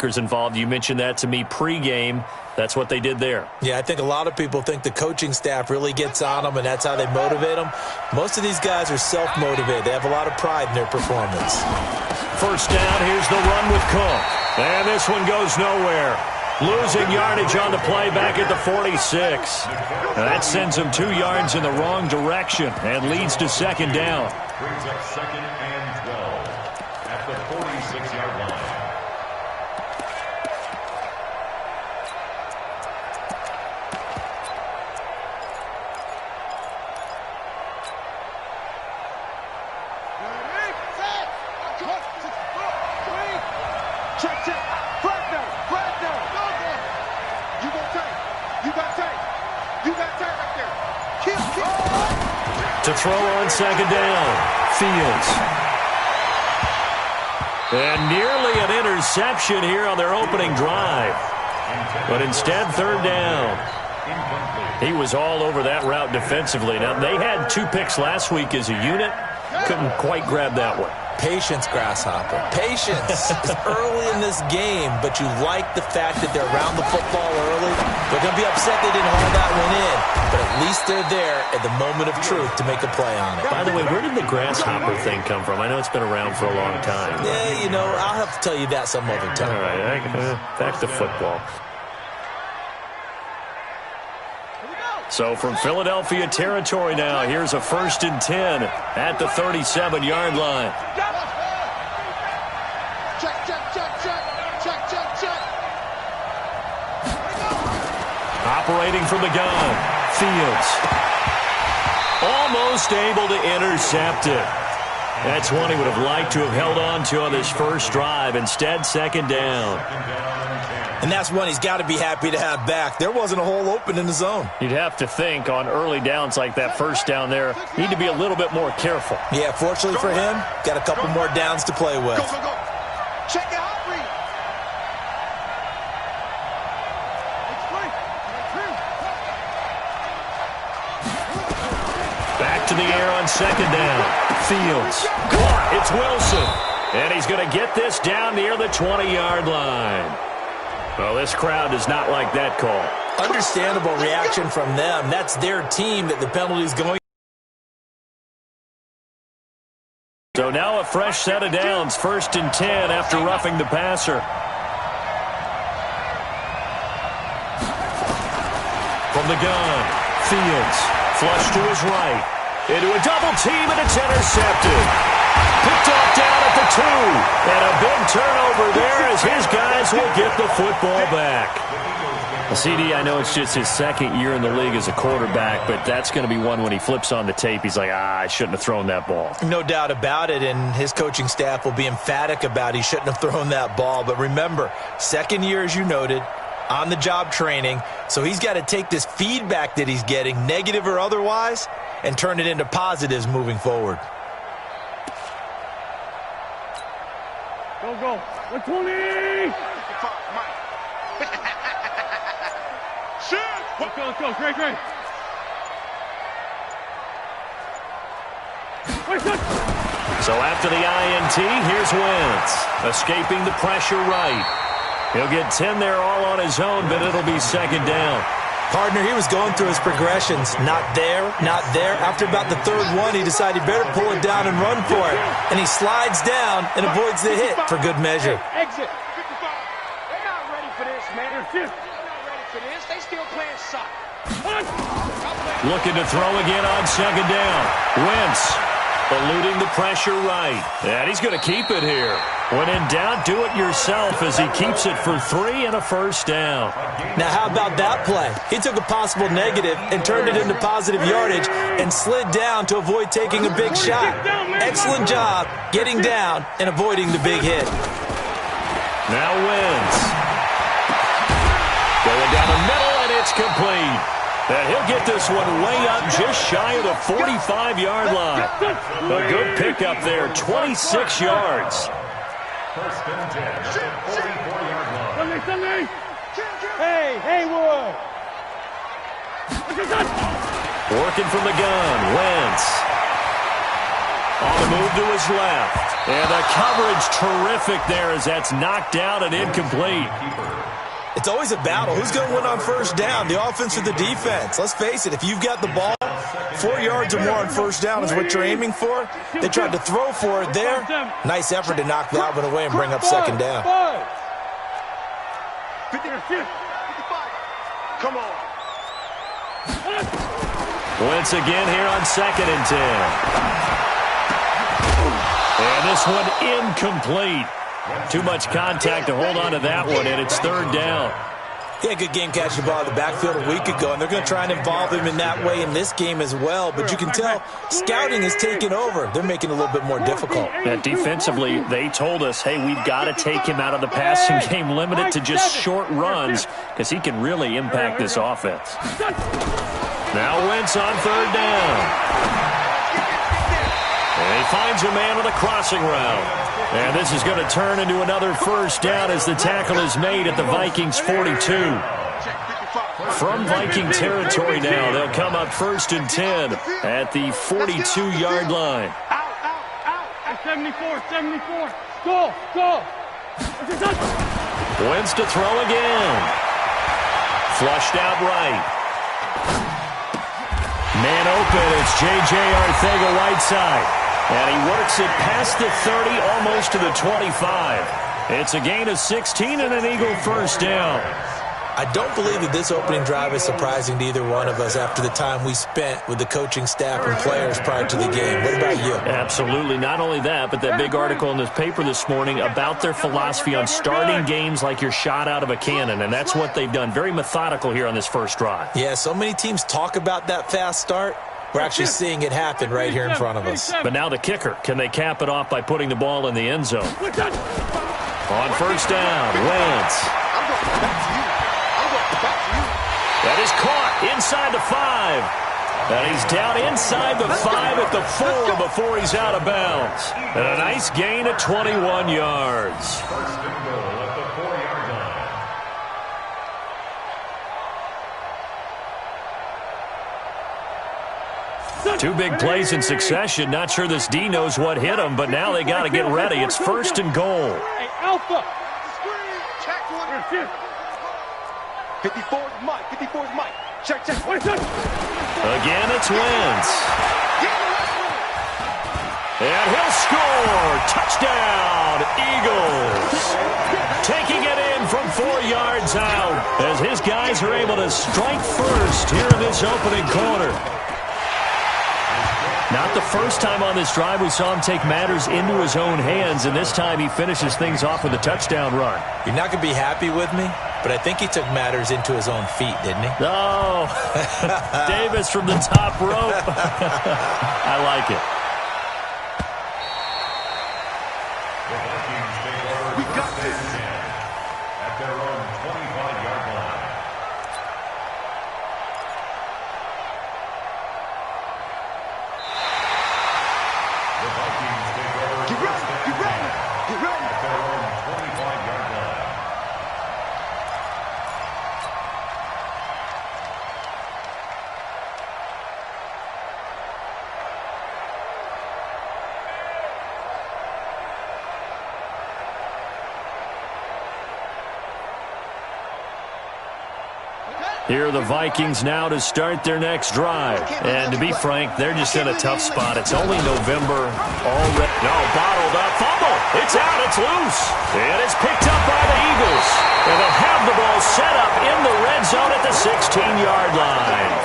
involved. You mentioned that to me pregame. That's what they did there. Yeah, I think a lot of people think the coaching staff really gets on them, and that's how they motivate them. Most of these guys are self-motivated. They have a lot of pride in their performance. First down, here's the run with Cook. And this one goes nowhere. Losing yardage on the play back at the 46. That sends him 2 yards in the wrong direction and leads to second down. Brings up second and 12 at the 46-yard line. To throw on second down, Fields. And nearly an interception here on their opening drive. But instead, third down. He was all over that route defensively. Now, they had 2 picks last week as a unit. Couldn't quite grab that one. Patience, Grasshopper. Patience is early in this game, but you like the fact that they're around the football early. They're going to be upset they didn't hold that one in, but at least they're there at the moment of truth to make a play on it. By the way, where did the Grasshopper thing come from? I know it's been around for a long time. Yeah, you know, I'll have to tell you that some other time. All right, back to football. So from Philadelphia territory now, here's a 1st and 10 at the 37-yard line. Operating from the gun, Fields. Almost able to intercept it. That's one he would have liked to have held on to on this first drive. Instead, second down. And that's one he's got to be happy to have back. There wasn't a hole open in the zone. You'd have to think on early downs like that first down there, need to be a little bit more careful. Yeah, fortunately for him, got a couple more downs to play with. Go. Check it out, Reed. Back to the air on second down. Fields. It's Wilson. And he's going to get this down near the 20-yard line. Well, this crowd does not like that call. Understandable reaction from them. That's their team that the penalty's going. So now a fresh set of downs, 1st and 10 after roughing the passer. From the gun, Fields, flush to his right. Into a double team, and it's intercepted. Picked off down at the 2. And a big turnover there as his guys will get the football back. Well, CD, I know it's just his 2nd year in the league as a quarterback, but that's going to be one when he flips on the tape. He's like, I shouldn't have thrown that ball. No doubt about it, and his coaching staff will be emphatic about he shouldn't have thrown that ball. But remember, 2nd year, as you noted, on-the-job training, so he's got to take this feedback that he's getting, negative or otherwise, and turn it into positives moving forward. Go. 120! Let's go. Great. So after the INT, here's Wentz. Escaping the pressure right. He'll get 10 there all on his own, but it'll be second down. Partner, he was going through his progressions. Not there. After about the 3rd one, he decided he better pull it down and run for it. And he slides down and avoids the hit for good measure. Exit. They're not ready for this, man. They're not ready for this. They still playing soccer. Looking to throw again on second down. Wentz eluding the pressure right. And he's going to keep it here. When in doubt, do it yourself as he keeps it for 3 and a first down. Now, how about that play? He took a possible negative and turned it into positive yardage and slid down to avoid taking a big shot. Excellent job getting down and avoiding the big hit. Now Wentz. Going down the middle, and it's complete. And he'll get this one way up just shy of the 45-yard line. A good pickup there, 26 yards. First and 10 at the 44-yard line. Sunday. Hey, Haywood. Working from the gun, Wentz. On the move to his left. And the coverage terrific there as that's knocked down and incomplete. It's always a battle. Who's going to win on first down, the offense or the defense? Let's face it, if you've got the ball, 4 yards or more on first down is what you're aiming for. They tried to throw for it there. Nice effort to knock that one away and bring up second down. 55. Come on. Once again here on 2nd and 10. And this one incomplete. Too much contact to hold on to that one, and it's 3rd down. Yeah, good game catching the ball in the backfield a week ago, and they're going to try and involve him in that way in this game as well. But you can tell scouting is taking over. They're making it a little bit more difficult. Defensively, they told us, hey, we've got to take him out of the passing game, limited to just short runs, because he can really impact this offense. Now Wentz on 3rd down. And he finds a man with a crossing route. And this is going to turn into another first down as the tackle is made at the Vikings 42. From Viking territory now, they'll come up 1st and 10 at the 42-yard line. Out. 74. Go. Wentz to throw again. Flushed out right. Man open, it's J.J. Arcega-Whiteside. And he works it past the 30, almost to the 25. It's a gain of 16 and an Eagle first down. I don't believe that this opening drive is surprising to either one of us after the time we spent with the coaching staff and players prior to the game. What about you? Absolutely. Not only that, but that big article in this paper this morning about their philosophy on starting games like you're shot out of a cannon, and that's what they've done. Very methodical here on this first drive. Yeah, so many teams talk about that fast start. We're actually seeing it happen right here in front of us. But now the kicker. Can they cap it off by putting the ball in the end zone? On first down, Wentz. That is caught inside the 5. And he's down inside the 5 at the 4 before he's out of bounds. And a nice gain of 21 yards. First and goal at the 4-yard line. Two big plays in succession. Not sure this D knows what hit him, but now they got to get ready. It's 1st and goal. Hey, Alpha. Check one. 54's Mike. 54's Mike. Check. Again, it's Wentz. And he'll score. Touchdown, Eagles. Taking it in from 4 yards out as his guys are able to strike first here in this opening quarter. Not the first time on this drive we saw him take matters into his own hands, and this time he finishes things off with a touchdown run. You're not going to be happy with me, but I think he took matters into his own feet, didn't he? Oh, Davis from the top rope. I like it. The Vikings take over. We got this. At their own 25-yard line. The Vikings take over. Get ready. At their own 25-yard line. Here are the Vikings now to start their next drive. And to be frank, they're just in a tough spot. It's only November already. No, bottled up. Fumble. It's out. It's loose. And it's picked up by the Eagles. And they'll have the ball set up in the red zone at the 16-yard line.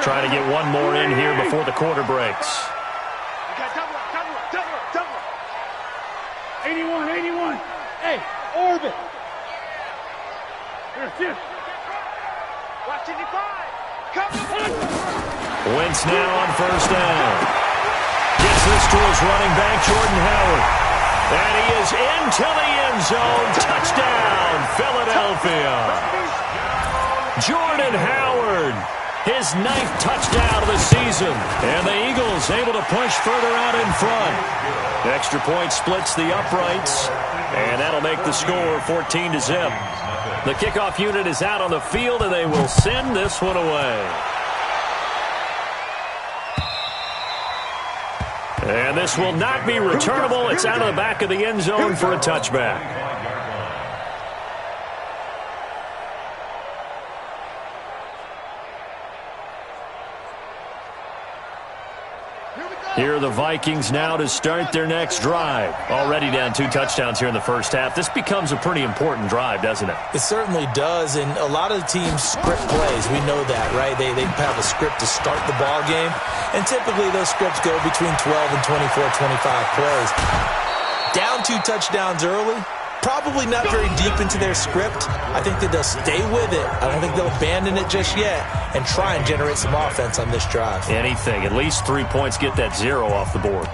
Trying to get one more in here before the quarter breaks. You got double up. 81. Hey, orbit. Here's Watch 55. Come. Wentz now on first down. Gets this to his running back, Jordan Howard. And he is into the end zone. Touchdown, Philadelphia. Jordan Howard, his 9th touchdown of the season. And the Eagles able to push further out in front. Extra point splits the uprights. And that'll make the score 14-0. The kickoff unit is out on the field, and they will send this one away. And this will not be returnable. It's out of the back of the end zone for a touchback. Here are the Vikings now to start their next drive. Already down 2 touchdowns here in the first half. This becomes a pretty important drive, doesn't it? It certainly does, and a lot of the teams script plays. We know that, right? They have a script to start the ball game, and typically those scripts go between 12 and 24, 25 plays. Down 2 touchdowns early, probably not very deep into their script. I think that they'll stay with it. I don't think they'll abandon it just yet and try and generate some offense on this drive. Anything. At least 3 points, get that 0 off the board.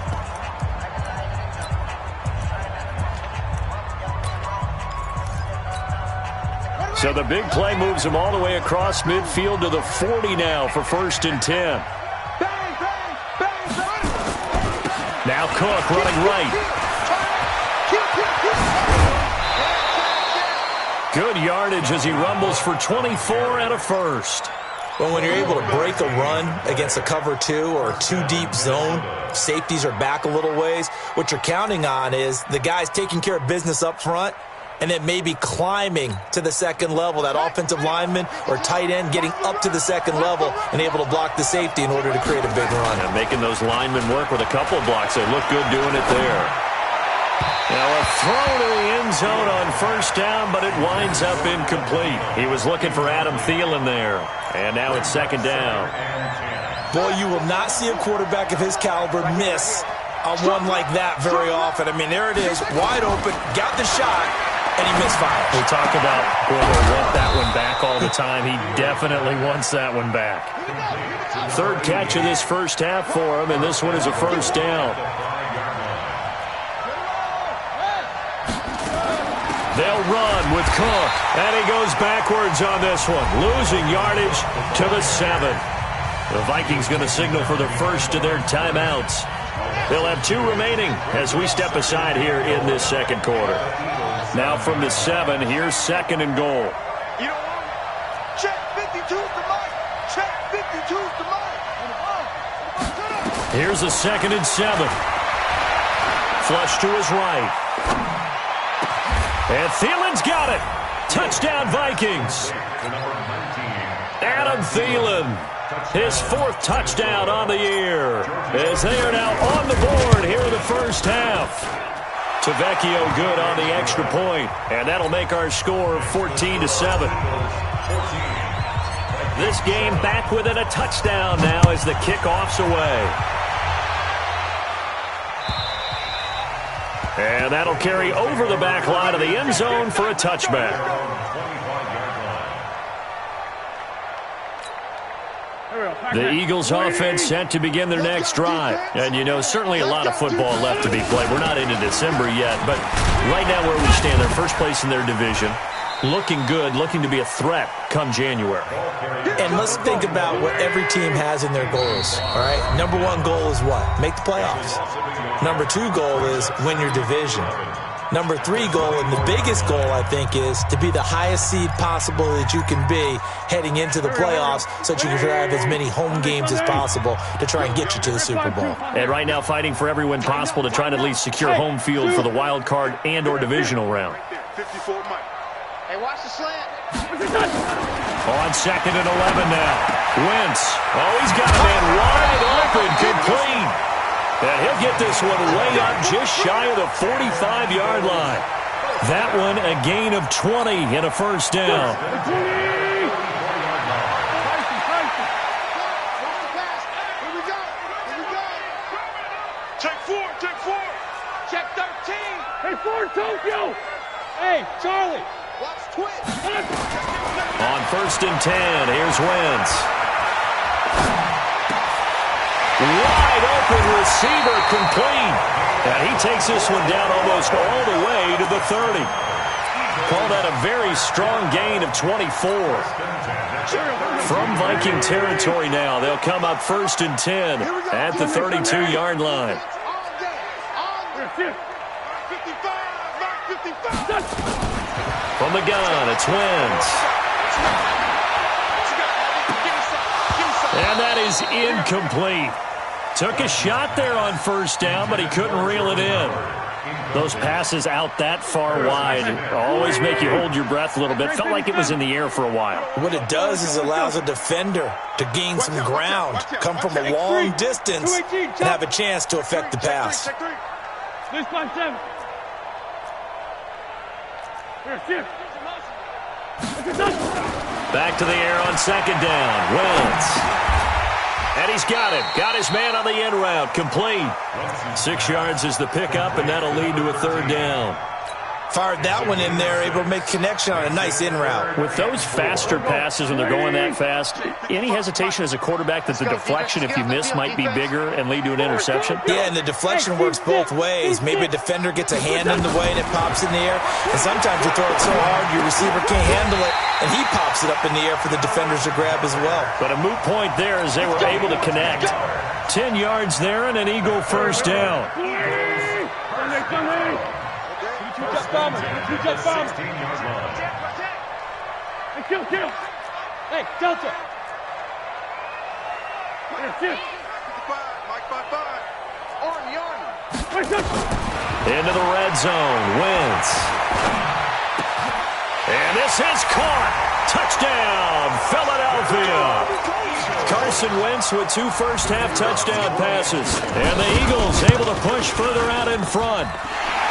So the big play moves them all the way across midfield to the 40 now for 1st and 10. Now Cook running right. Good yardage as he rumbles for 24 and a first. Well, when you're able to break a run against a cover 2 or a 2-deep zone, safeties are back a little ways. What you're counting on is the guys taking care of business up front and then maybe climbing to the second level, that offensive lineman or tight end getting up to the second level and able to block the safety in order to create a big run. And making those linemen work with a couple of blocks. They look good doing it there. Now a throw to the end zone on 1st down, but it winds up incomplete. He was looking for Adam Thielen there. And now it's 2nd down. Boy, you will not see a quarterback of his caliber miss on one like that very often. I mean, there it is, wide open, got the shot, and he misfired. We talk about will they want that one back all the time. He definitely wants that one back. 3rd catch of this first half for him, and this one is a 1st down. They'll run with Cook, and he goes backwards on this one, losing yardage to the 7. The Vikings going to signal for the first of their timeouts. They'll have 2 remaining as we step aside here in this 2nd quarter. Now from the 7, here's 2nd and goal. You know what? Check 52's the mic. Check 52's the mic. Here's a 2nd and 7. Flush to his right. And Thielen's got it. Touchdown, Vikings. Adam Thielen, his 4th touchdown on the year, as they are now on the board here in the first half. Tavecchio good on the extra point, and that'll make our score 14-7. This game back within a touchdown now as the kickoff's away. And that'll carry over the back line of the end zone for a touchback. The Eagles offense set to begin their next drive. And, you know, certainly a lot of football left to be played. We're not into December yet, but right now where we stand, they're first place in their division. Looking good, looking to be a threat come January. And let's think about what every team has in their goals, all right? Number 1 goal is what? Make the playoffs. Number 2 goal is win your division. Number 3 goal, and the biggest goal, I think, is to be the highest seed possible that you can be heading into the playoffs so that you can have as many home games as possible to try and get you to the Super Bowl. And right now fighting for every win possible to try to at least secure home field for the wild card and or divisional round. 54 mic. Hey, watch the slant. On 2nd and 11 now. Wentz. Oh, he's got a man wide open, complete. And he'll get this one way up just shy of the 45-yard line. That one a gain of 20 and a 1st down. Check 4, check 4. Check 13. Hey, Ford, Tokyo. Hey, Charlie. Watch twitch. On 1st and 10, here's Wentz. Wide open receiver, complete. And he takes this one down almost all the way to the 30. Call that a very strong gain of 24. From Viking territory now, they'll come up 1st and 10 at the 32-yard line. From the gun, it's Wentz. And that is incomplete. Took a shot there on first down, but he couldn't reel it in. Those passes out that far wide always make you hold your breath a little bit. Felt like it was in the air for a while. What it does is allows a defender to gain some ground, come from a long distance, and have a chance to affect the pass. Back to the air on second down. Wentz. And he's got him. Got his man on the end route. Complete. 6 yards is the pickup, and that'll lead to a third down. Fired that one in there, able to make connection on a nice in route. With those faster passes when they're going that fast, any hesitation as a quarterback that the deflection, if you miss, might be bigger and lead to an interception? Yeah, and the deflection works both ways. Maybe a defender gets a hand in the way and it pops in the air. And sometimes you throw it so hard your receiver can't handle it, and he pops it up in the air for the defenders to grab as well. But a moot point there as they were able to connect. 10 yards there and an Eagle first down. Kill. Hey, Delta. Into the red zone. Wentz. And this is caught. Touchdown, Philadelphia. Carson Wentz with 2 first-half touchdown passes. And the Eagles able to push further out in front.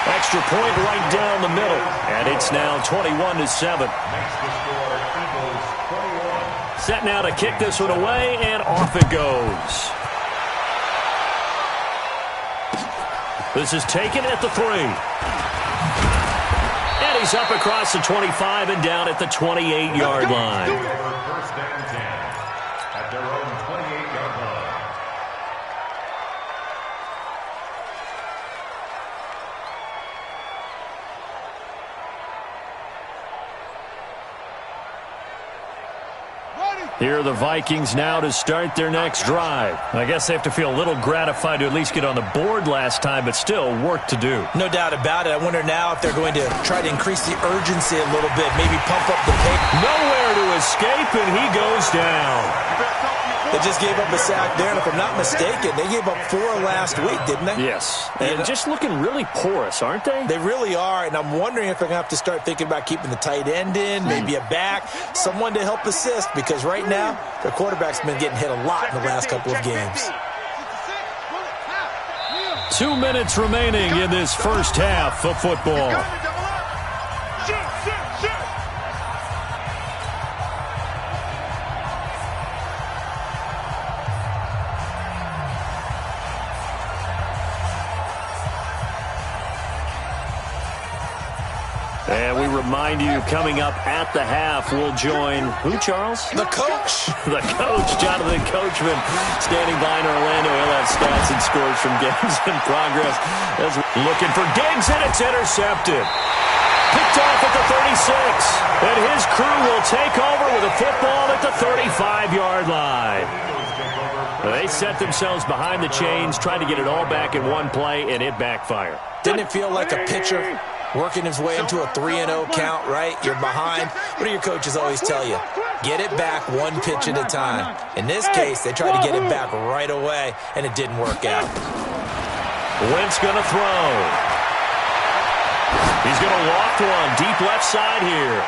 Extra point right down the middle. And it's now 21-7. Set now to kick this one away, and off it goes. This is taken at the 3. And he's up across the 25 and down at the 28-yard line. First and 10 at their own 28-yard line. Here are the Vikings now to start their next drive. I guess they have to feel a little gratified to at least get on the board last time, but still work to do. No doubt about it. I wonder now if they're going to try to increase the urgency a little bit, maybe pump up the pace. Nowhere to escape, and he goes down. They just gave up a sack there, and if I'm not mistaken, they gave up 4 last week, didn't they? Yes. And just looking really porous, aren't they? They really are, and I'm wondering if they're going to have to start thinking about keeping the tight end in, maybe a back, someone to help assist, because right now, their quarterback's been getting hit a lot in the last couple of games. 2 minutes remaining in this first half of football. And we remind you, coming up at the half, we'll join who, Charles? The coach. The coach, Jonathan Coachman, standing by in Orlando. He'll have stats and scores from games in progress. As looking for Diggs, and it's intercepted. Picked off at the 36. And his crew will take over with a football at the 35-yard line. They set themselves behind the chains, trying to get it all back in one play, and it backfired. Didn't it feel like a pitcher working his way into a 3-0 count, right? You're behind. What do your coaches always tell you? Get it back one pitch at a time. In this case, they tried to get it back right away, and it didn't work out. Wentz going to throw. He's going to loft one deep left side here.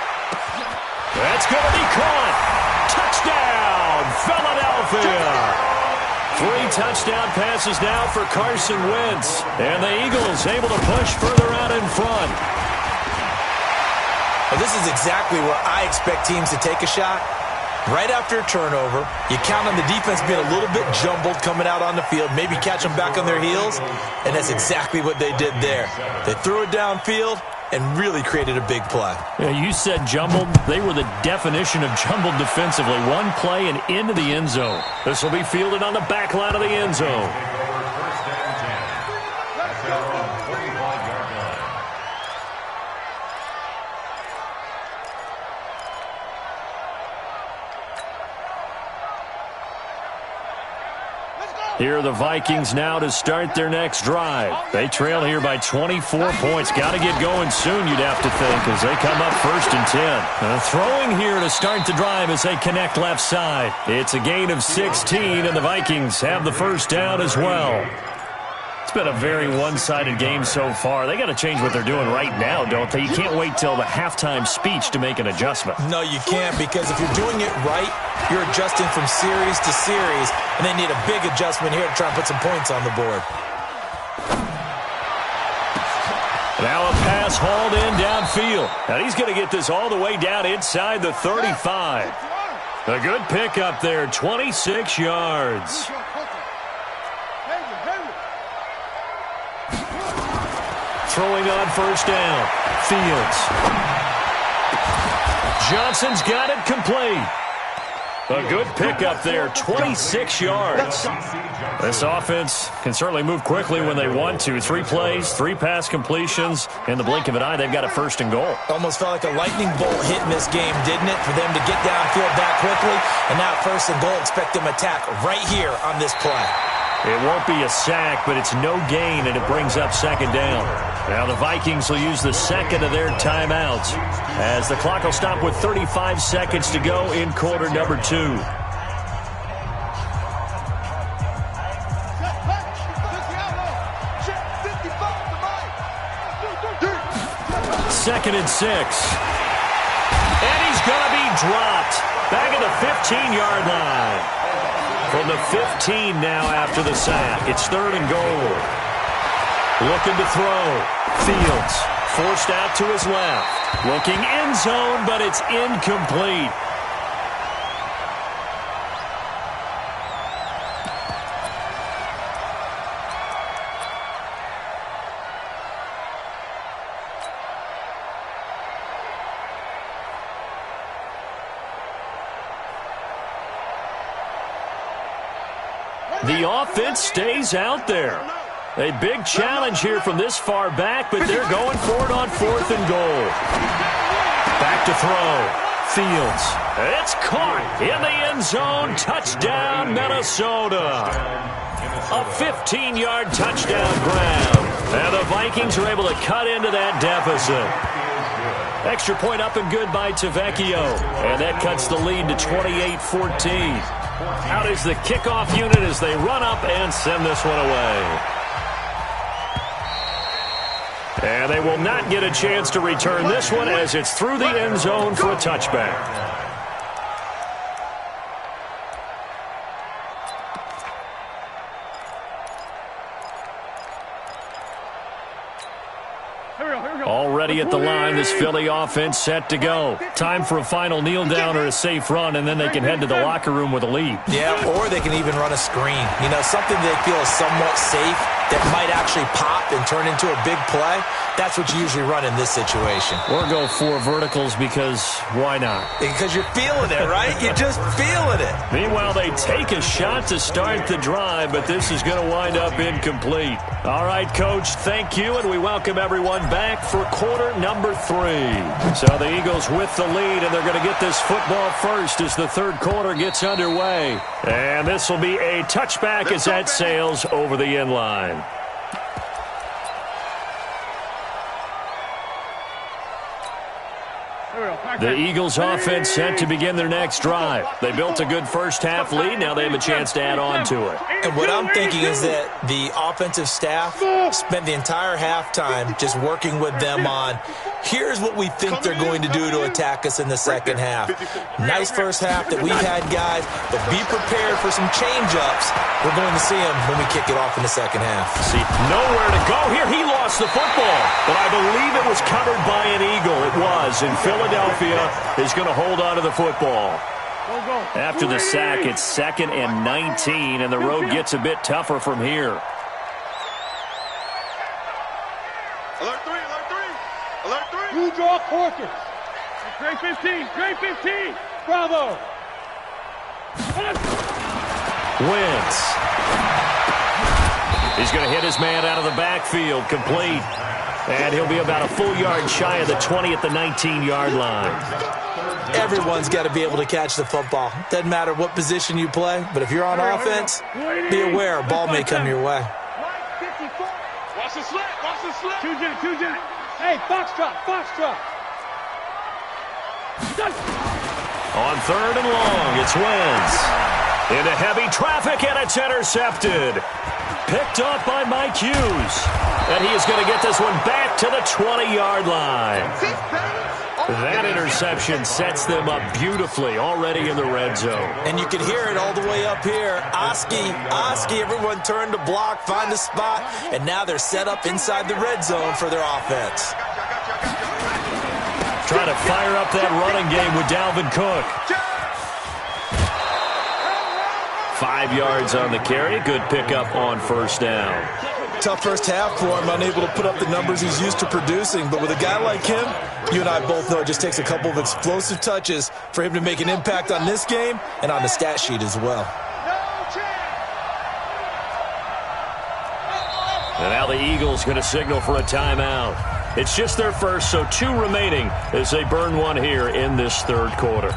That's going to be caught. Touchdown, Philadelphia. 3 touchdown passes now for Carson Wentz. And the Eagles able to push further out in front. Well, this is exactly where I expect teams to take a shot. Right after a turnover, you count on the defense being a little bit jumbled coming out on the field, maybe catch them back on their heels, and that's exactly what they did there. They threw it downfield and really created a big play. Yeah, you said jumbled. They were the definition of jumbled defensively. One play and into the end zone. This will be fielded on the back line of the end zone. First and 10 at their own 45-yard line. Let's go! Here are the Vikings now to start their next drive. They trail here by 24 points. Got to get going soon, you'd have to think, as they come up 1st and 10. Throwing here to start the drive as they connect left side. It's a gain of 16, and the Vikings have the first down as well. It's been a very one-sided game so far. They got to change what they're doing right now, don't they? You can't wait till the halftime speech to make an adjustment. No, you can't, because if you're doing it right, you're adjusting from series to series, and they need a big adjustment here to try and put some points on the board. Now a pass hauled in downfield. Now he's going to get this all the way down inside the 35. A good pickup there, 26 yards. Throwing on first down. Fields. Johnson's got it complete. A good pickup there, 26 yards. This offense can certainly move quickly when they want to. 3 plays, 3 pass completions. In the blink of an eye, they've got a 1st and goal. Almost felt like a lightning bolt hit in this game, didn't it? For them to get downfield that quickly. And now 1st and goal, expect them to attack right here on this play. It won't be a sack, but it's no gain, and it brings up 2nd down. Now the Vikings will use the 2nd of their timeouts as the clock will stop with 35 seconds to go in quarter number 2. 2nd and 6. And he's going to be dropped back at the 15-yard line. From the 15 now after the sack. It's 3rd and goal. Looking to throw. Fields forced out to his left. Looking end zone, but it's incomplete. The offense stays out there. A big challenge here from this far back, but they're going for it on 4th and goal. Back to throw. Fields. It's caught in the end zone. Touchdown, Minnesota. A 15-yard touchdown grab. And the Vikings are able to cut into that deficit. Extra point up and good by Tavecchio. And that cuts the lead to 28-14. Out is the kickoff unit as they run up and send this one away. And they will not get a chance to return this one as it's through the end zone for a touchback. Already at the line, this Philly offense set to go. Time for a final kneel down or a safe run, and then they can head to the locker room with a lead. Yeah, or they can even run a screen. You know, something they feel is somewhat safe that might actually pop and turn into a big play. That's what you usually run in this situation. Or go 4 verticals because why not? Because you're feeling it, right? You're just feeling it. Meanwhile, they take a shot to start the drive, but this is going to wind up incomplete. All right, Coach, thank you, and we welcome everyone back for quarter number 3. So the Eagles with the lead, and they're going to get this football first as the 3rd quarter gets underway. And this will be a touchback as that sails over the end line. The Eagles offense set to begin their next drive. They built a good first-half lead. Now they have a chance to add on to it. And what I'm thinking is that the offensive staff spent the entire halftime just working with them on, here's what we think they're going to do to attack us in the second half. Nice first half that we've had, guys, but be prepared for some change-ups. We're going to see them when we kick it off in the second half. See, nowhere to go here. He lost the football, but I believe it was covered by an Eagle. It was, and Philadelphia is going to hold on to the football. After the sack, it's 2nd and 19, and the road gets a bit tougher from here. Alert 3, alert 3, alert 3. You draw quarters. Great 15, great 15. Bravo. Wentz. He's going to hit his man out of the backfield. Complete. And he'll be about a full yard shy of the 20 at the 19-yard line. Everyone's got to be able to catch the football. Doesn't matter what position you play, but if you're on offense, be aware a ball may come your way. Watch the slant, watch the slant. Two jet. Hey, foxtrot. On 3rd and long, it's Wentz. Into heavy traffic, and it's intercepted. Picked off by Mike Hughes. And he is going to get this one back to the 20-yard line. That interception sets them up beautifully already in the red zone. And you can hear it all the way up here. Oski, everyone turned to block, find a spot, and now they're set up inside the red zone for their offense. Trying to fire up that running game with Dalvin Cook. 5 yards on the carry. Good pickup on 1st down. Tough first half for him, unable to put up the numbers he's used to producing. But with a guy like him, you and I both know it just takes a couple of explosive touches for him to make an impact on this game and on the stat sheet as well. And now the Eagles going to signal for a timeout. It's just their first, so 2 remaining as they burn one here in this 3rd quarter.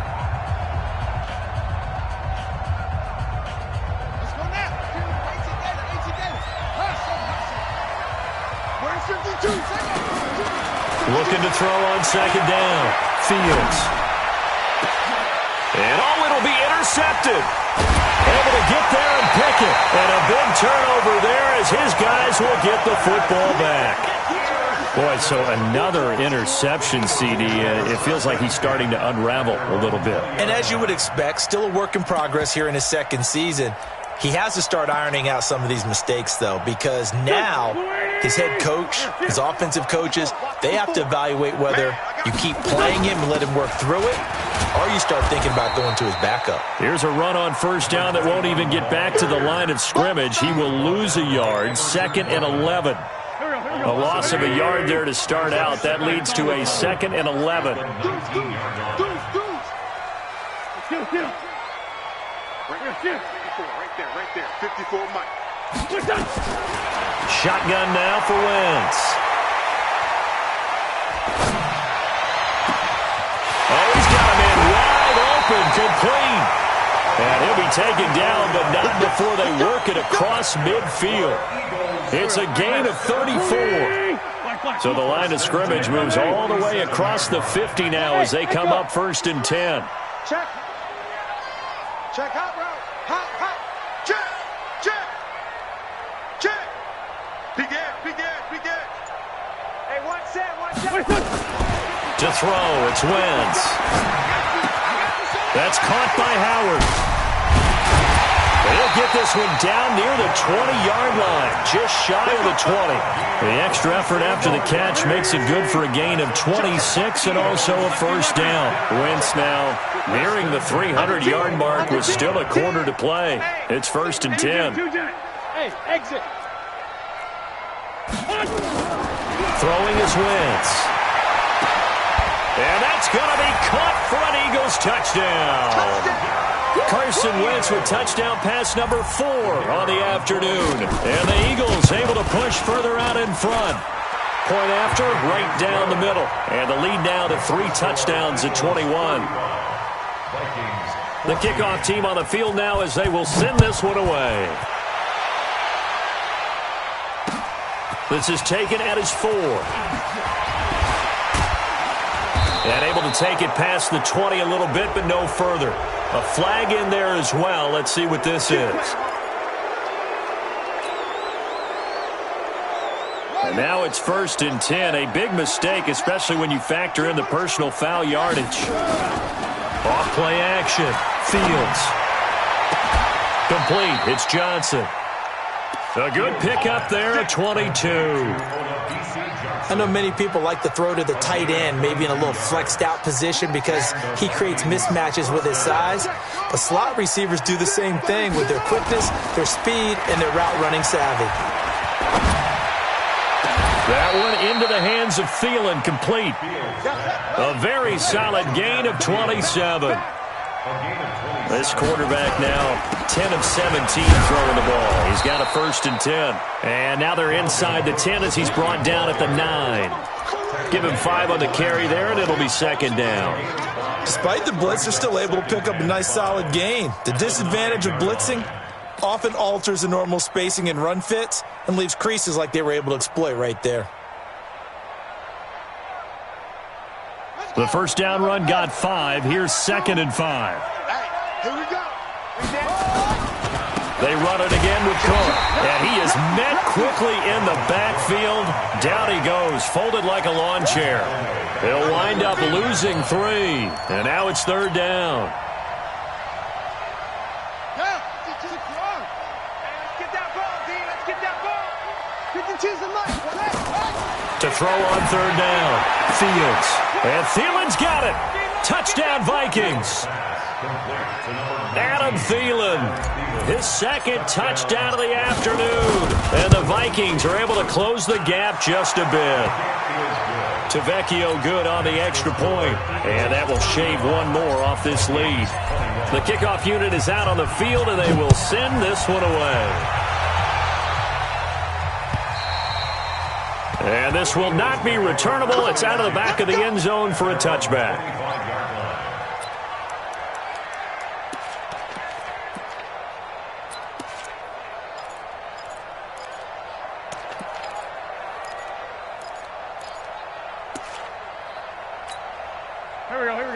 Looking to throw on 2nd down. Fields. And it'll be intercepted. Able to get there and pick it. And a big turnover there as his guys will get the football back. Boy, so another interception, CD. It feels like he's starting to unravel a little bit. And as you would expect, still a work in progress here in his 2nd season. He has to start ironing out some of these mistakes, though, because now his head coach, his offensive coaches, they have to evaluate whether you keep playing him and let him work through it, or you start thinking about going to his backup. Here's a run on 1st down that won't even get back to the line of scrimmage. He will lose a yard, 2nd and 11. A loss of a yard there to start out. That leads to a 2nd and 11. Right there. 54 Mike. Shotgun now for Wentz. Oh, he's got a man wide open, complete. And he'll be taken down, but not before they work it across midfield. It's a gain of 34. So the line of scrimmage moves all the way across the 50 now as they come up 1st and 10. Check hot route. Hot. Check. Begin. Hey, one set. To throw, it's Wentz. That's caught by Howard. He'll get this one down near the 20-yard line, just shy of the 20. The extra effort after the catch makes it good for a gain of 26 and also a 1st down. Wentz now nearing the 300-yard mark with still a quarter to play. It's 1st and 10. Hey, exit. Throwing is Wentz. And that's going to be caught for an Eagles touchdown. Carson Wentz with touchdown pass number 4 on the afternoon. And the Eagles able to push further out in front. Point after, right down the middle. And the lead now to 3 touchdowns at 21. The kickoff team on the field now as they will send this one away. This is taken at his 4. And able to take it past the 20 a little bit, but no further. A flag in there as well. Let's see what this is. And now it's 1st and 10. A big mistake, especially when you factor in the personal foul yardage. Off play action. Fields. Complete. It's Johnson. A good pickup there at 22. I know many people like to throw to the tight end, maybe in a little flexed out position because he creates mismatches with his size. But slot receivers do the same thing with their quickness, their speed, and their route running savvy. That one into the hands of Thielen, complete. A very solid gain of 27. This quarterback now 10 of 17 throwing the ball. He's got a 1st and 10. And now they're inside the 10 as he's brought down at the 9. Give him 5 on the carry there, and it'll be 2nd down. Despite the blitz, they're still able to pick up a nice solid gain. The disadvantage of blitzing often alters the normal spacing and run fits and leaves creases like they were able to exploit right there. The 1st down run got 5. Here's 2nd and 5. Here we go. They run it again with Cook, and he is met quickly in the backfield. Down he goes, folded like a lawn chair. He'll wind up losing 3, and now it's 3rd down. Let's get that ball, D. Let's get that ball. 52's the mic. To throw on 3rd down, Fields. And Thielen's got it. Touchdown, Vikings. Adam Thielen, his 2nd touchdown of the afternoon. And the Vikings are able to close the gap just a bit. Tavecchio good on the extra point. And that will shave 1 more off this lead. The kickoff unit is out on the field, and they will send this one away. And this will not be returnable. It's out of the back of the end zone for a touchback.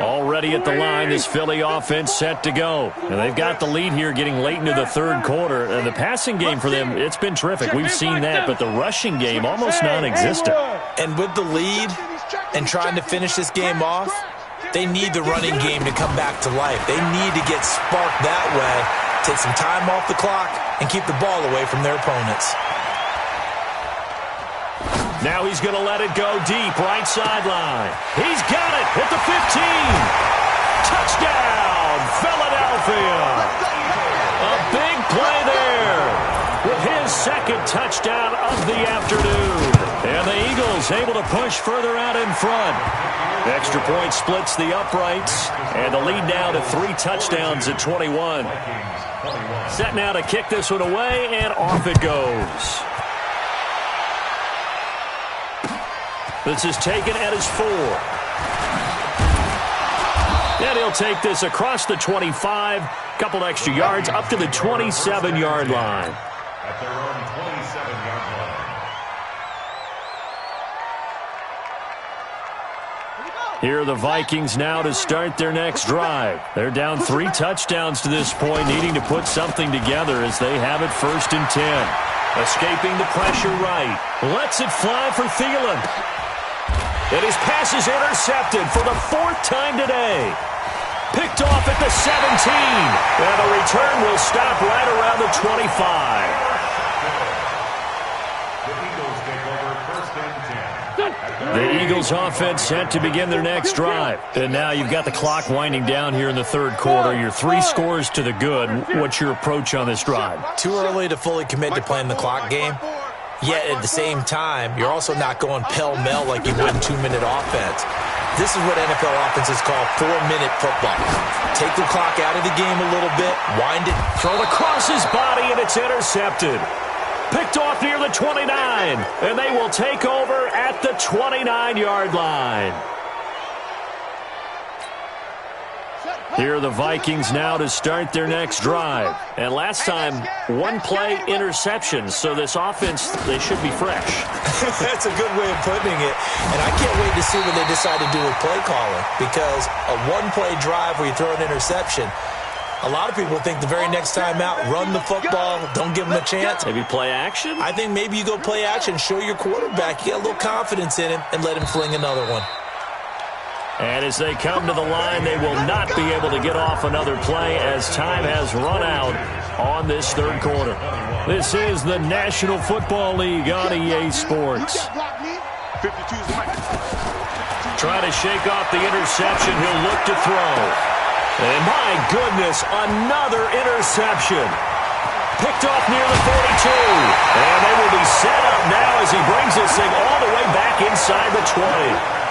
Already at the line, this Philly offense set to go. And they've got the lead here getting late into the 3rd quarter. And the passing game for them, it's been terrific. We've seen that, but the rushing game almost non-existent. And with the lead and trying to finish this game off, they need the running game to come back to life. They need to get sparked that way, take some time off the clock, and keep the ball away from their opponents. Now he's going to let it go deep, right sideline. He's got it at the 15. Touchdown, Philadelphia. A big play there with his 2nd touchdown of the afternoon. And the Eagles able to push further out in front. Extra point splits the uprights, and the lead now to 3 touchdowns at 21. Set now to kick this one away, and off it goes. This is taken at his 4. And he'll take this across the 25, couple extra yards, up to the 27-yard line. At their own 27-yard line. Here are the Vikings now to start their next drive. They're down 3 touchdowns to this point, needing to put something together as they have it 1st and 10. Escaping the pressure right. Lets it fly for Thielen. And his pass is intercepted for the 4th time today. Picked off at the 17. And the return will stop right around the 25. The Eagles offense set to begin their next drive. And now you've got the clock winding down here in the 3rd quarter. You're 3 scores to the good. What's your approach on this drive? Too early to fully commit to playing the clock game. Yet at the same time, you're also not going pell-mell like you would in 2-minute offense. This is what NFL offenses call 4-minute football. Take the clock out of the game a little bit, wind it. Thrown across his body, and it's intercepted. Picked off near the 29, and they will take over at the 29-yard line. Here are the Vikings now to start their next drive. And last time, 1-play interceptions, so this offense, they should be fresh. That's a good way of putting it. And I can't wait to see what they decide to do with play calling, because a 1-play drive where you throw an interception, a lot of people think the very next time out, run the football, don't give them a chance. Maybe play action? I think maybe you go play action, show your quarterback, you get a little confidence in him, and let him fling another one. And as they come to the line, they will not be able to get off another play as time has run out on this 3rd quarter. This is the National Football League on EA Sports. Trying to shake off the interception. He'll look to throw. And my goodness, another interception. Picked off near the 42. And they will be set up now as he brings this thing all the way back inside the 20.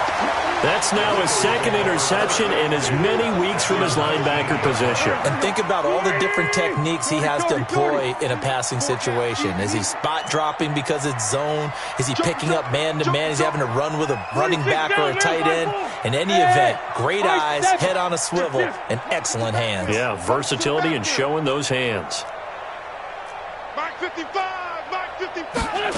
That's now his second interception in as many weeks from his linebacker position. And think about all the different techniques he has to employ in a passing situation. Is he spot dropping because it's zone? Is he picking up man-to-man? Is he having to run with a running back or a tight end? In any event, great eyes, head on a swivel, and excellent hands. Yeah, versatility and showing those hands. Mike 55, Mike 55.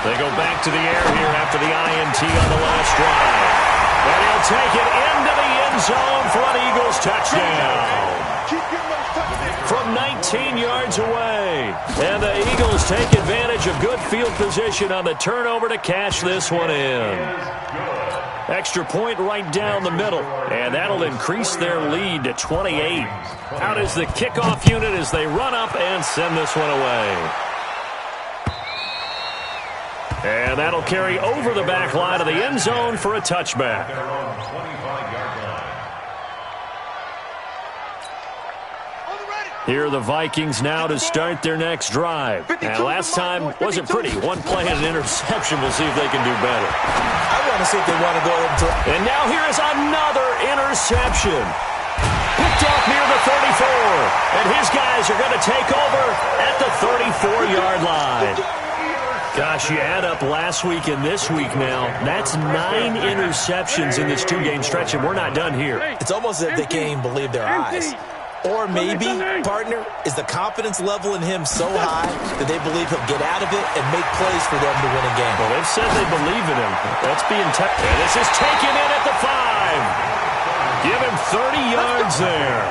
They go back to the air here after the INT on the last drive. And he'll take it into the end zone for an Eagles touchdown. Keep getting those touchdowns. From 19 yards away. And the Eagles take advantage of good field position on the turnover to cash this one in. Extra point right down the middle. And that'll increase their lead to 28. Out is the kickoff unit as they run up and send this one away. And that'll carry over the back line of the end zone for a touchback. Here are the Vikings now to start their next drive. And last time wasn't pretty. One play and an interception. We'll see if they can do better. I want to see if they want to go ahead and throw. And now here is another interception. Picked off near the 34. And his guys are going to take over at the 34-yard line. Gosh, you add up last week and this week now, that's 9 interceptions in this two-game stretch, and we're not done here. It's almost as if they can't even believe their eyes. Or maybe, partner, is the confidence level in him so high that they believe he'll get out of it and make plays for them to win a game. Well, they've said they believe in him. That's being and this is taken in at the 5. Give him 30 yards there.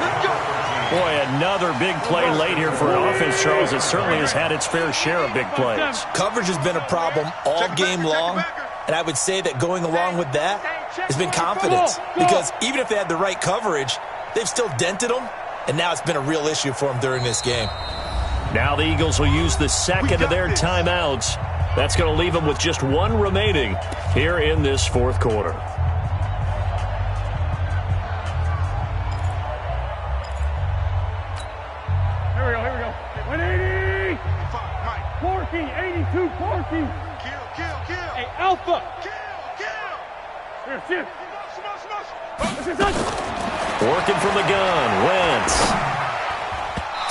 Boy, another big play late here for an offense, Charles. It certainly has had its fair share of big plays. Coverage has been a problem all game long, and I would say that going along with that has been confidence. Because even if they had the right coverage, they've still dented them, and now it's been a real issue for them during this game. Now the Eagles will use the second of their timeouts. That's going to leave them with just one remaining here in this fourth quarter. Here we go. 180. Porky, 82, Porky. Kill. Hey, Alpha. Kill. Here, shift. Working from the gun, Wentz.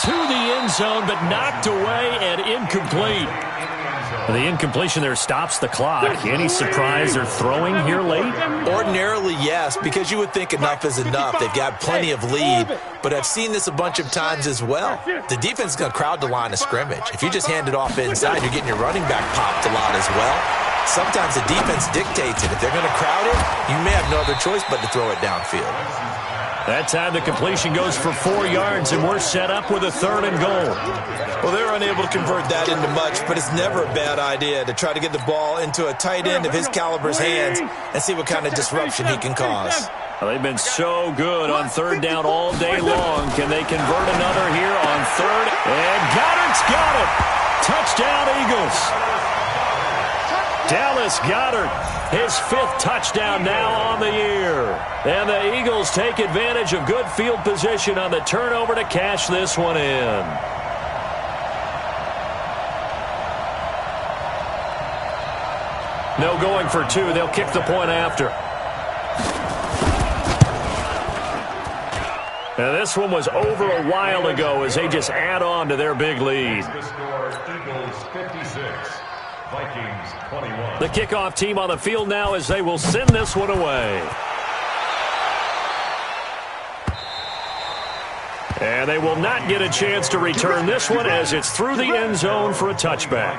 To the end zone, but knocked away and incomplete. The incompletion there stops the clock. Any surprise they're throwing here late? Ordinarily, yes, because you would think enough is enough. They've got plenty of lead, but I've seen this a bunch of times as well. The defense is going to crowd the line of scrimmage. If you just hand it off inside, you're getting your running back popped a lot as well. Sometimes the defense dictates it. If they're going to crowd it, you may have no other choice but to throw it downfield. That time the completion goes for 4 yards, and we're set up with a 3rd and goal. Well, they're unable to convert that into much, but it's never a bad idea to try to get the ball into a tight end of his caliber's hands and see what kind of disruption he can cause. Well, they've been so good on 3rd down all day long. Can they convert another here on 3rd? And Goddard's got it. Touchdown, Eagles. Dallas Goedert, his 5th touchdown now on the year. And the Eagles take advantage of good field position on the turnover to cash this one in. No going for 2. They'll kick the point after. Now this one was over a while ago as they just add on to their big lead. The score, Eagles 56. Vikings 21. The kickoff team on the field now as they will send this one away. And they will not get a chance to return this one as it's through the end zone for a touchback.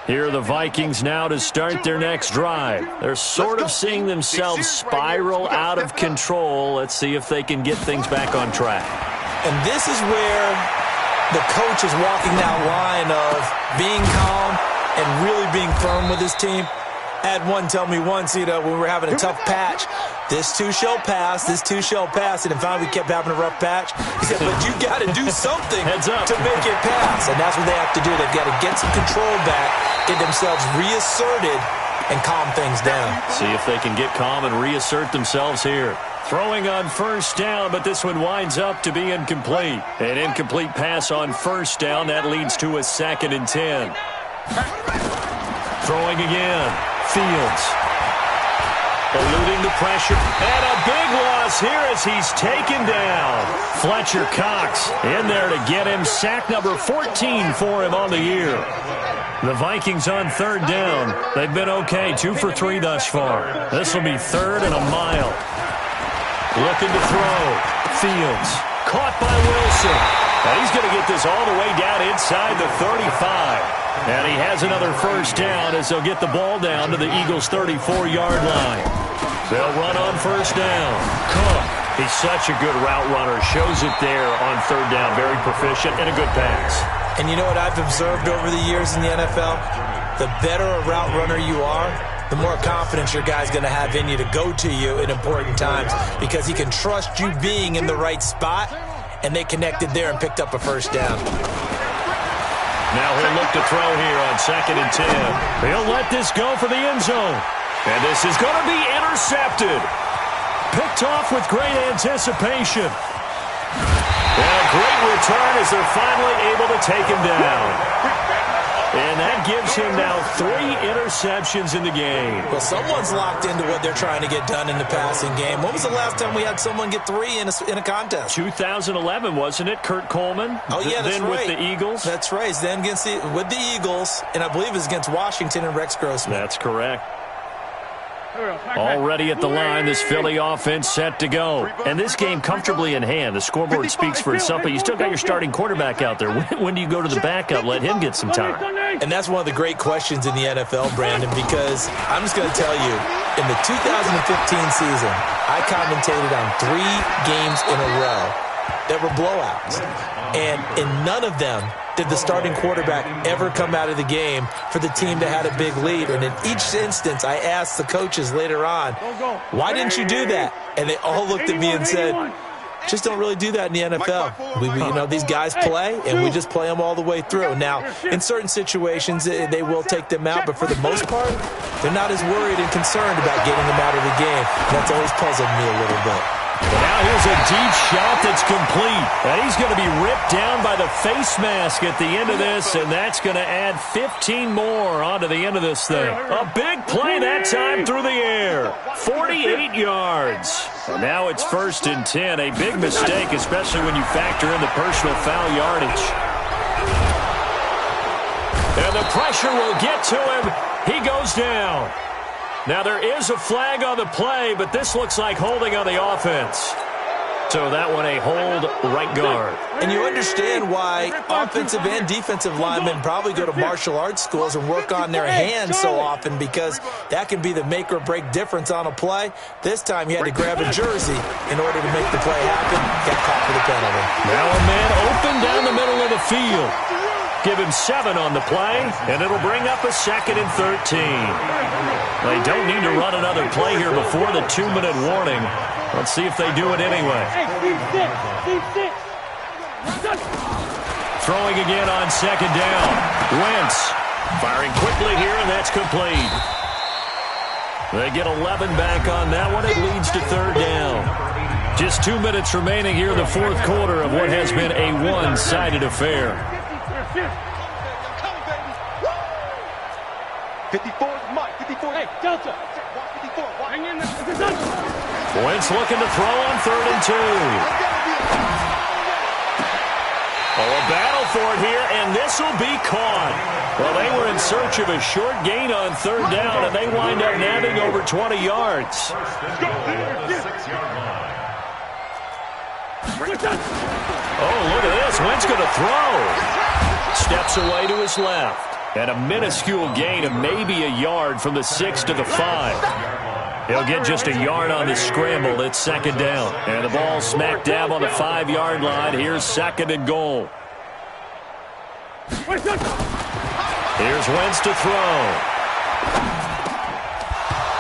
Here are the Vikings now to start their next drive. They're sort of seeing themselves spiral out of control. Let's see if they can get things back on track. And this is where the coach is walking that line of being calm and really being firm with his team. I had one tell me once, when we were having a tough patch, this too shall pass, this too shall pass, and then finally we kept having a rough patch. He said, but you got to do something to make it pass, and that's what they have to do. They've got to get some control back, get themselves reasserted, and calm things down. See if they can get calm and reassert themselves here. Throwing on first down, but this one winds up to be incomplete. An incomplete pass on first down. That leads to a 2nd and 10. Throwing again. Fields. Eluding the pressure. And a big loss here as he's taken down. Fletcher Cox in there to get him. Sack number 14 for him on the year. The Vikings on 3rd down. They've been okay. 2 for 3 thus far. This will be 3rd and a mile. Looking to throw. Fields. Caught by Wilson. And he's going to get this all the way down inside the 35. And he has another first down as they'll get the ball down to the Eagles' 34-yard line. They'll run on first down. Cook. He's such a good route runner. Shows it there on 3rd down. Very proficient and a good pass. And you know what I've observed over the years in the NFL? The better a route runner you are, the more confidence your guy's going to have in you to go to you in important times because he can trust you being in the right spot, and they connected there and picked up a first down. Now he'll look to throw here on 2nd and 10. He'll let this go for the end zone. And this is going to be intercepted. Picked off with great anticipation. And a great return as they're finally able to take him down. And that gives him now 3 interceptions in the game. Well, someone's locked into what they're trying to get done in the passing game. When was the last time we had someone get 3 in a contest? 2011, wasn't it? Kurt Coleman? Oh, yeah, that's then right. With the Eagles? That's right. Then with the Eagles, and I believe it was against Washington and Rex Grossman. That's correct. Already at the line, this Philly offense set to go. And this game comfortably in hand. The scoreboard speaks for itself, but you still got your starting quarterback out there. When do you go to the backup? Let him get some time. And that's one of the great questions in the NFL, Brandon, because I'm just going to tell you, in the 2015 season, I commentated on 3 games in a row that were blowouts. And in none of them did the starting quarterback ever come out of the game for the team that had a big lead. And in each instance, I asked the coaches later on, why didn't you do that? And they all looked at me and said, just don't really do that in the NFL. These guys play, and we just play them all the way through. Now, in certain situations, they will take them out, but for the most part, they're not as worried and concerned about getting them out of the game. That's always puzzled me a little bit. Now here's a deep shot that's complete. And he's going to be ripped down by the face mask at the end of this, and that's going to add 15 more onto the end of this thing. A big play that time through the air. 48 yards. And now it's 1st and 10. A big mistake, especially when you factor in the personal foul yardage. And the pressure will get to him. He goes down. Now, there is a flag on the play, but this looks like holding on the offense. So that one a hold right guard. And you understand why offensive and defensive linemen probably go to martial arts schools and work on their hands so often, because that can be the make or break difference on a play. This time he had to grab a jersey in order to make the play happen. Got caught for the penalty. Now a man open down the middle of the field. Give him 7 on the play, and it'll bring up a 2nd and 13. They don't need to run another play here before the 2-minute warning. Let's see if they do it anyway. Throwing again on 2nd down. Wentz firing quickly here, and that's complete. They get 11 back on that one. It leads to 3rd down. Just 2 minutes remaining here in the 4th quarter of what has been a one-sided affair. 54 is Mike. 54. Hey, Delta. 54. Hang in there. Wentz looking to throw on 3rd and 2. Oh, a battle for it here, and this will be caught. Well, they were in search of a short gain on 3rd down, and they wind up nabbing over 20 yards. Oh, look at this. Wentz going to throw. Steps away to his left. And a minuscule gain of maybe a yard from the 6 to the 5. He'll get just a yard on the scramble. It's 2nd down. And the ball smack dab on the 5-yard line. Here's 2nd and goal. Here's Wentz to throw.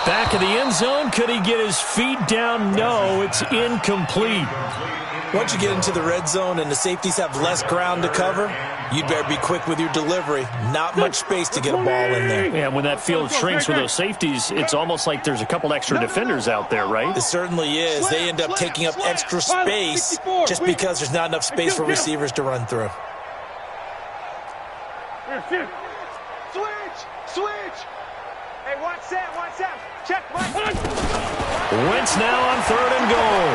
Back of the end zone. Could he get his feet down? No, it's incomplete. Once you get into the red zone and the safeties have less ground to cover, you'd better be quick with your delivery. Not much space to get a ball in there. Yeah, when that field shrinks with those safeties, it's almost like there's a couple extra defenders out there, right? It certainly is. They end up taking up extra space just because there's not enough space for receivers to run through. Switch. Hey, watch that. Check, Mike. Wentz now on 3rd and goal.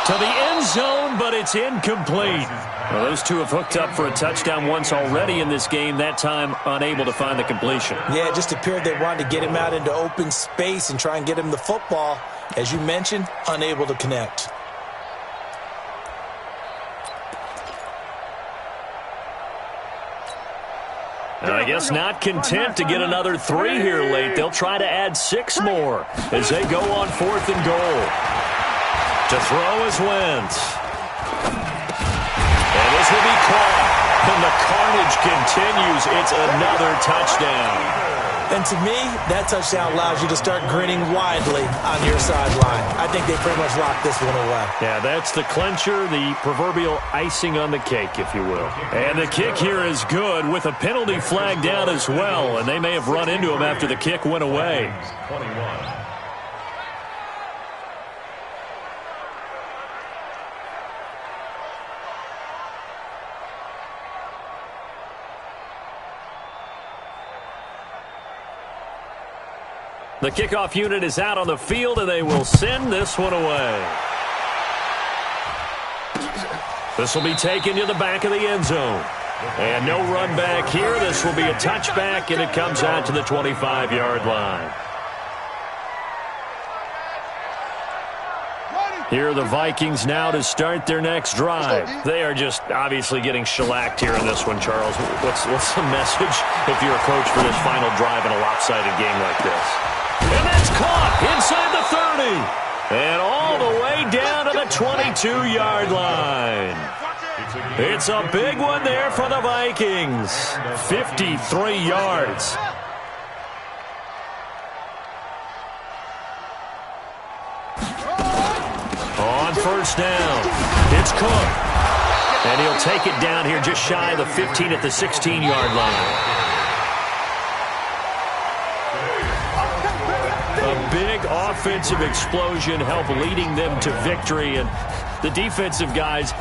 To the end zone, but it's incomplete. Well, those two have hooked up for a touchdown once already in this game, that time unable to find the completion. Yeah, it just appeared they wanted to get him out into open space and try and get him the football. As you mentioned, unable to connect. I guess not content to get another 3 here late. They'll try to add 6 more as they go on 4th and goal. To throw is Wentz. And this will be caught. And the carnage continues. It's another touchdown. And to me, that touchdown allows you to start grinning widely on your sideline. I think they pretty much locked this one away. Yeah, that's the clincher, the proverbial icing on the cake, if you will. And the kick here is good with a penalty flag down as well, and they may have run into him after the kick went away. 21. The kickoff unit is out on the field, and they will send this one away. This will be taken to the back of the end zone. And no run back here. This will be a touchback, and it comes out to the 25-yard line. Here are the Vikings now to start their next drive. They are just obviously getting shellacked here in this one, Charles. What's the message if you're a coach for this final drive in a lopsided game like this? And that's caught inside the 30. And all the way down to the 22-yard line. It's a big one there for the Vikings. 53 yards. On first down, it's Cook. And he'll take it down here just shy of the 15 at the 16-yard line. A big offensive explosion helped leading them to victory, and the defensive guys...